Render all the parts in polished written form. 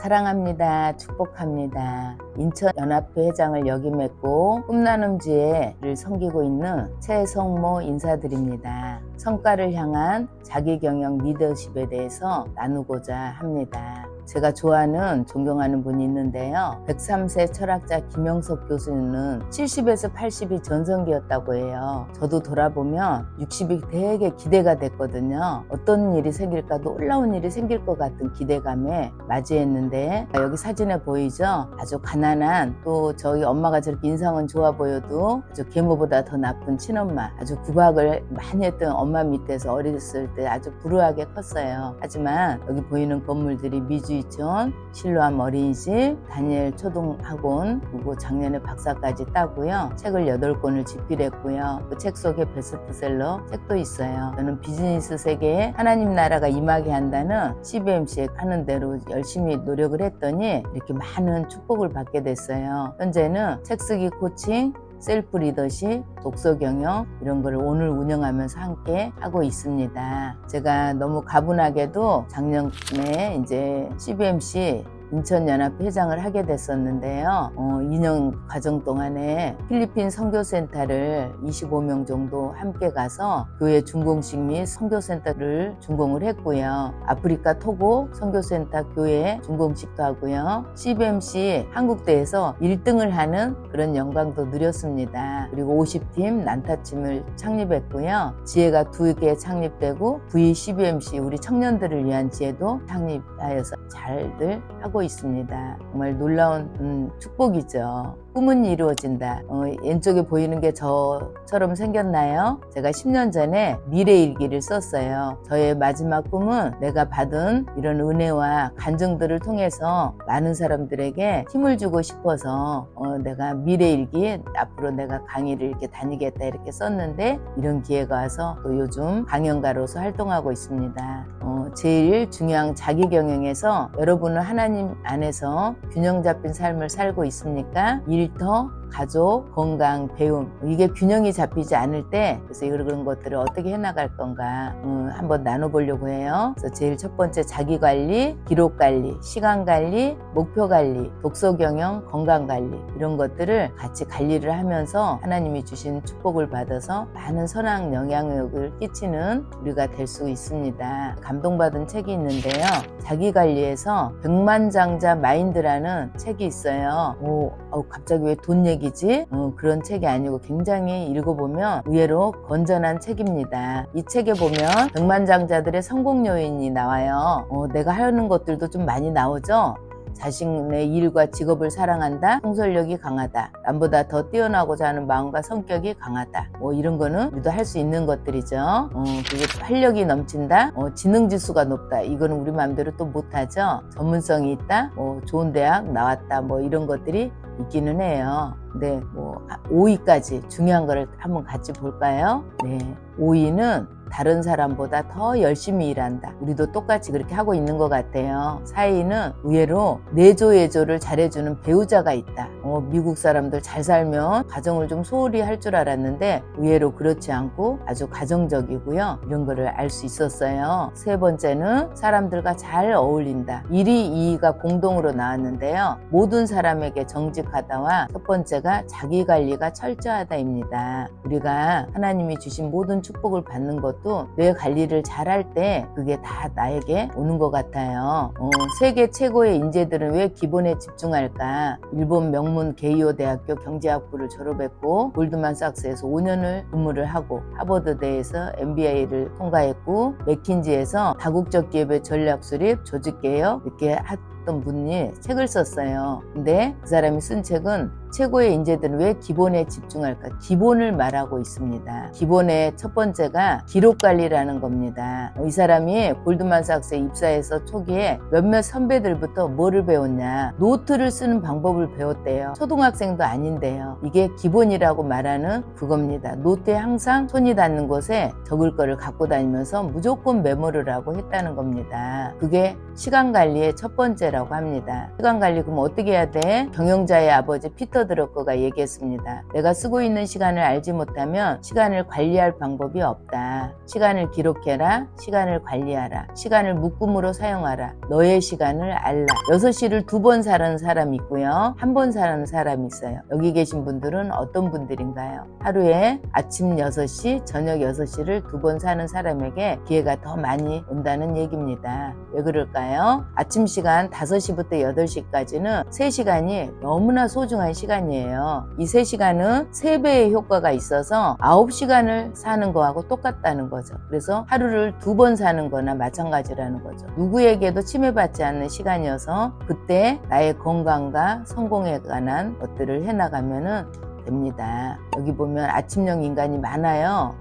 사랑합니다. 축복합니다. 인천연합회 회장을 역임했고 꿈나눔지혜를 섬기고 있는 최성모 인사드립니다. 성과를 향한 자기경영 리더십에 대해서 나누고자 합니다. 제가 좋아하는 존경하는 분이 있는데요. 103세 철학자 김영석 교수는 70에서 80이 전성기였다고 해요. 저도 돌아보면 60이 되게 기대가 됐거든요. 어떤 일이 생길까, 놀라운 일이 생길 것 같은 기대감에 맞이했는데, 여기 사진에 보이죠? 아주 가난한, 또 저희 엄마가 저렇게 인상은 좋아 보여도 아주 계모보다 더 나쁜 친엄마, 아주 구박을 많이 했던 엄마 밑에서 어렸을 때 아주 불우하게 컸어요. 하지만 여기 보이는 건물들이 미주이촌, 실로암 어린이집, 다니엘 초등학원, 그리고 작년에 박사까지 따고요. 책을 8권을 집필했고요. 그 책 속에 베스트셀러 책도 있어요. 저는 비즈니스 세계에 하나님 나라가 임하게 한다는 CBMC 하는 대로 열심히 노력을 했더니 이렇게 많은 축복을 받게 됐어요. 현재는 책 쓰기 코칭, 셀프 리더십, 독서 경영 이런 거를 오늘 운영하면서 함께 하고 있습니다. 제가 너무 가분하게도 작년에 이제 CBMC 인천연합회 회장을 하게 됐었는데요. 2년 과정 동안에 필리핀 선교센터를 25명 정도 함께 가서 교회 준공식 및 선교센터를 준공을 했고요. 아프리카 토고 선교센터 교회 준공식도 하고요. CBMC 한국대에서 1등을 하는 그런 영광도 누렸습니다. 그리고 50팀 난타팀을 창립했고요. 지혜가 2개 창립되고 VCBMC 우리 청년들을 위한 지혜도 창립하여서 잘들 하고 있습니다. 정말 놀라운 축복이죠. 꿈은 이루어진다. 왼쪽에 보이는 게 저처럼 생겼나요? 제가 10년 전에 미래일기를 썼어요. 저의 마지막 꿈은 내가 받은 이런 은혜와 간증들을 통해서 많은 사람들에게 힘을 주고 싶어서 내가 미래일기 앞으로 내가 강의를 이렇게 다니겠다 이렇게 썼는데 이런 기회가 와서 또 요즘 강연가로서 활동하고 있습니다. 제일 중요한 자기경영에서 여러분은 하나님 안에서 균형 잡힌 삶을 살고 있습니까? 일터, 가족, 건강, 배움 이게 균형이 잡히지 않을 때 그래서 그런 것들을 어떻게 해나갈 건가 한번 나눠보려고 해요. 그래서 제일 첫 번째 자기관리, 기록관리, 시간관리, 목표관리, 독서경영, 건강관리 이런 것들을 같이 관리를 하면서 하나님이 주신 축복을 받아서 많은 선한 영향력을 끼치는 우리가 될 수 있습니다. 감동받은 책이 있는데요. 자기관리에서 백만장자 마인드라는 책이 있어요. 갑자기 왜 돈 얘기지? 그런 책이 아니고 굉장히 읽어보면 의외로 건전한 책입니다. 이 책에 보면 백만장자들의 성공 요인이 나와요. 내가 하는 것들도 좀 많이 나오죠? 자신의 일과 직업을 사랑한다, 통솔력이 강하다, 남보다 더 뛰어나고자 하는 마음과 성격이 강하다, 이런 거는 우리도 할 수 있는 것들이죠. 그게 활력이 넘친다, 지능지수가 높다, 이거는 우리 마음대로 또 못하죠. 전문성이 있다, 좋은 대학 나왔다, 이런 것들이 있기는 해요. 근데 5위까지 중요한 거를 한번 같이 볼까요? 네, 5위는 다른 사람보다 더 열심히 일한다. 우리도 똑같이 그렇게 하고 있는 것 같아요. 4위는 의외로 내조외조를 잘해주는 배우자가 있다. 미국 사람들 잘 살면 가정을 좀 소홀히 할 줄 알았는데 의외로 그렇지 않고 아주 가정적이고요. 이런 거를 알 수 있었어요. 세 번째는 사람들과 잘 어울린다. 1위, 2위가 공동으로 나왔는데요. 모든 사람에게 정직하다와 첫 번째가 자기관리가 철저하다입니다. 우리가 하나님이 주신 모든 축복을 받는 것도 뇌 관리를 잘할 때 그게 다 나에게 오는 것 같아요. 세계 최고의 인재들은 왜 기본에 집중할까? 일본 명문 게이오 대학교 경제학부를 졸업했고 골드만삭스에서 5년을 근무를 하고 하버드대에서 MBA를 통과했고 맥킨지에서 다국적 기업의 전략 수립, 조직개혁 이렇게 했던 분이 책을 썼어요. 근데 그 사람이 쓴 책은 최고의 인재들은 왜 기본에 집중할까? 기본을 말하고 있습니다. 기본의 첫 번째가 기록관리라는 겁니다. 이 사람이 골드만삭스에 입사해서 초기에 몇몇 선배들부터 뭐를 배웠냐? 노트를 쓰는 방법을 배웠대요. 초등학생도 아닌데요. 이게 기본이라고 말하는 그겁니다. 노트에 항상 손이 닿는 곳에 적을 거를 갖고 다니면서 무조건 메모를 하고 했다는 겁니다. 그게 시간관리의 첫 번째라고 합니다. 시간관리 그럼 어떻게 해야 돼? 경영자의 아버지 피터 피터 드러커가 얘기했습니다. 내가 쓰고 있는 시간을 알지 못하면 시간을 관리할 방법이 없다. 시간을 기록해라. 시간을 관리하라. 시간을 묶음으로 사용하라. 너의 시간을 알라. 6시를 2번 사는 사람이 있고요. 1번 사는 사람이 있어요. 여기 계신 분들은 어떤 분들인가요? 하루에 아침 6시, 저녁 6시를 2번 사는 사람에게 기회가 더 많이 온다는 얘기입니다. 왜 그럴까요? 아침 시간 5시부터 8시까지는 3시간이 너무나 소중한 시간이에요. 이 3시간은 3배의 효과가 있어서 9시간을 사는 거하고 똑같다는 거죠. 그래서 하루를 2번 사는 거나 마찬가지라는 거죠. 누구에게도 침해받지 않는 시간이어서 그때 나의 건강과 성공에 관한 것들을 해나가면은 됩니다. 여기 보면 아침형 인간이 많아요.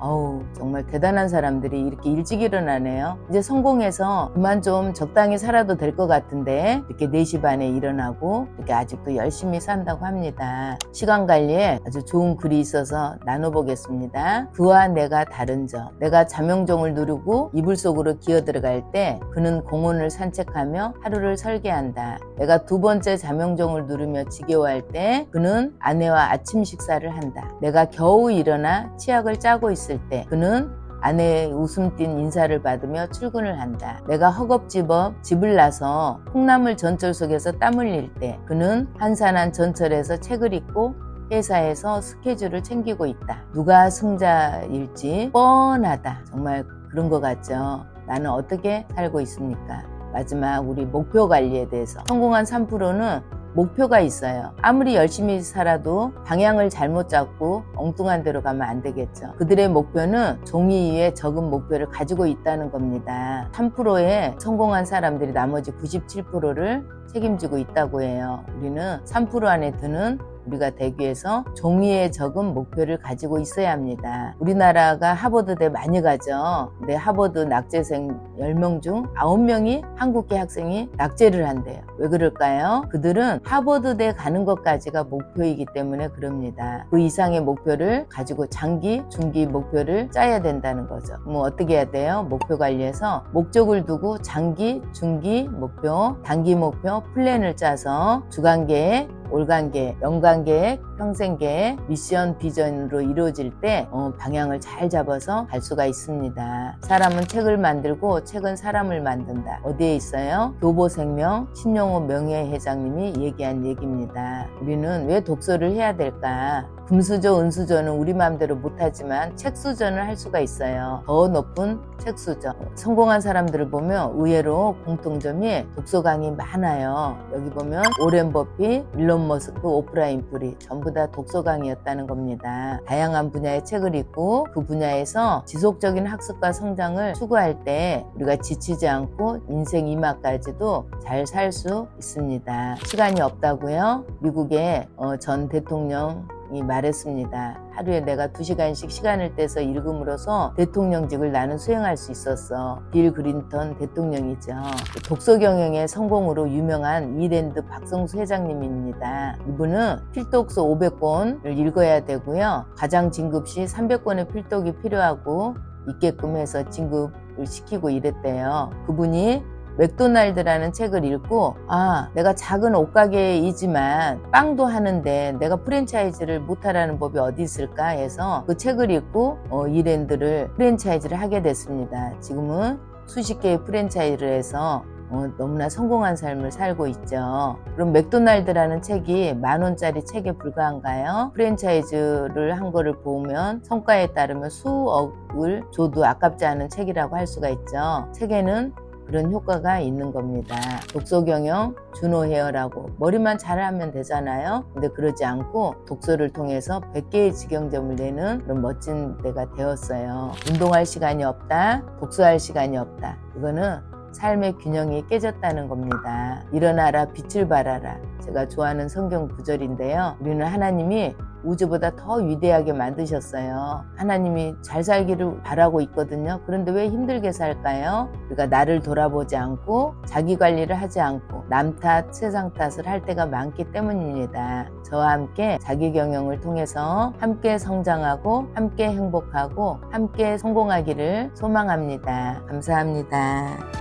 정말 대단한 사람들이 이렇게 일찍 일어나네요. 이제 성공해서 그만 좀 적당히 살아도 될 것 같은데 이렇게 4시 반에 일어나고 이렇게 아직도 열심히 산다고 합니다. 시간 관리에 아주 좋은 글이 있어서 나눠보겠습니다. 그와 내가 다른 점. 내가 자명종을 누르고 이불 속으로 기어 들어갈 때 그는 공원을 산책하며 하루를 설계한다. 내가 2번째 자명종을 누르며 지겨워할 때 그는 아내와 아침 식사를 한다. 내가 겨우 일어나 치약을 짜고 있을 때 그는 아내의 웃음 띤 인사를 받으며 출근을 한다. 내가 허겁지겁 집을 나서 콩나물 전철 속에서 땀 흘릴 때 그는 한산한 전철에서 책을 읽고 회사에서 스케줄을 챙기고 있다. 누가 승자일지 뻔하다. 정말 그런 것 같죠. 나는 어떻게 살고 있습니까? 마지막 우리 목표 관리에 대해서 성공한 3%는 목표가 있어요. 아무리 열심히 살아도 방향을 잘못 잡고 엉뚱한 데로 가면 안 되겠죠. 그들의 목표는 종이 위에 적은 목표를 가지고 있다는 겁니다. 3%의 성공한 사람들이 나머지 97%를 책임지고 있다고 해요. 우리는 3% 안에 드는 우리가 되기 위해서 종이에 적은 목표를 가지고 있어야 합니다. 우리나라가 하버드대 많이 가죠. 근데 하버드 낙제생 10명 중 9명이 한국계 학생이 낙제를 한대요. 왜 그럴까요? 그들은 하버드대 가는 것까지가 목표이기 때문에 그럽니다. 그 이상의 목표를 가지고 장기, 중기 목표를 짜야 된다는 거죠. 뭐 어떻게 해야 돼요? 목표 관리에서 목적을 두고 장기, 중기 목표, 단기 목표, 플랜을 짜서 주간계획, 올간계획, 연간계획, 평생계획, 미션, 비전으로 이루어질 때 방향을 잘 잡아서 갈 수가 있습니다. 사람은 책을 만들고 책은 사람을 만든다. 어디에 있어요? 교보생명 신용호 명예회장님이 얘기한 얘기입니다. 우리는 왜 독서를 해야 될까? 금수저, 은수저는 우리 마음대로 못하지만 책수저는 할 수가 있어요. 더 높은 책수저. 성공한 사람들을 보면 의외로 공통점이 독서 강의 많아요. 여기 보면 오렌 버핏, 일론 머스크, 오프라 윈프리 전부 다 독서 강의였다는 겁니다. 다양한 분야의 책을 읽고 그 분야에서 지속적인 학습과 성장을 추구할 때 우리가 지치지 않고 인생 이마까지도 잘 살 수 있습니다. 시간이 없다고요? 미국의 전 대통령이 말했습니다. 하루에 내가 2시간씩 시간을 떼서 읽음으로써 대통령직을 나는 수행할 수 있었어. 빌 클린턴 대통령이죠. 독서 경영의 성공으로 유명한 이랜드 박성수 회장님입니다. 이분은 필독서 500권을 읽어야 되고요. 가장 진급 시 300권의 필독이 필요하고 있게끔 해서 진급을 시키고 이랬대요. 그분이 맥도날드라는 책을 읽고 내가 작은 옷가게이지만 빵도 하는데 내가 프랜차이즈를 못하라는 법이 어디 있을까 해서 그 책을 읽고 이랜드를 프랜차이즈를 하게 됐습니다. 지금은 수십 개의 프랜차이즈를 해서 너무나 성공한 삶을 살고 있죠. 그럼 맥도날드라는 책이 10,000원짜리 책에 불과한가요? 프랜차이즈를 한 거를 보면 성과에 따르면 수억을 줘도 아깝지 않은 책이라고 할 수가 있죠. 책에는 그런 효과가 있는 겁니다. 독서 경영, 준호 헤어라고 머리만 잘하면 되잖아요. 근데 그러지 않고 독서를 통해서 100개의 직영점을 내는 그런 멋진 데가 되었어요. 운동할 시간이 없다, 독서할 시간이 없다. 이거는 삶의 균형이 깨졌다는 겁니다. 일어나라, 빛을 발하라. 제가 좋아하는 성경 구절인데요. 우리는 하나님이 우주보다 더 위대하게 만드셨어요. 하나님이 잘 살기를 바라고 있거든요. 그런데 왜 힘들게 살까요? 우리가 나를 돌아보지 않고 자기 관리를 하지 않고 남 탓, 세상 탓을 할 때가 많기 때문입니다. 저와 함께 자기 경영을 통해서 함께 성장하고 함께 행복하고 함께 성공하기를 소망합니다. 감사합니다.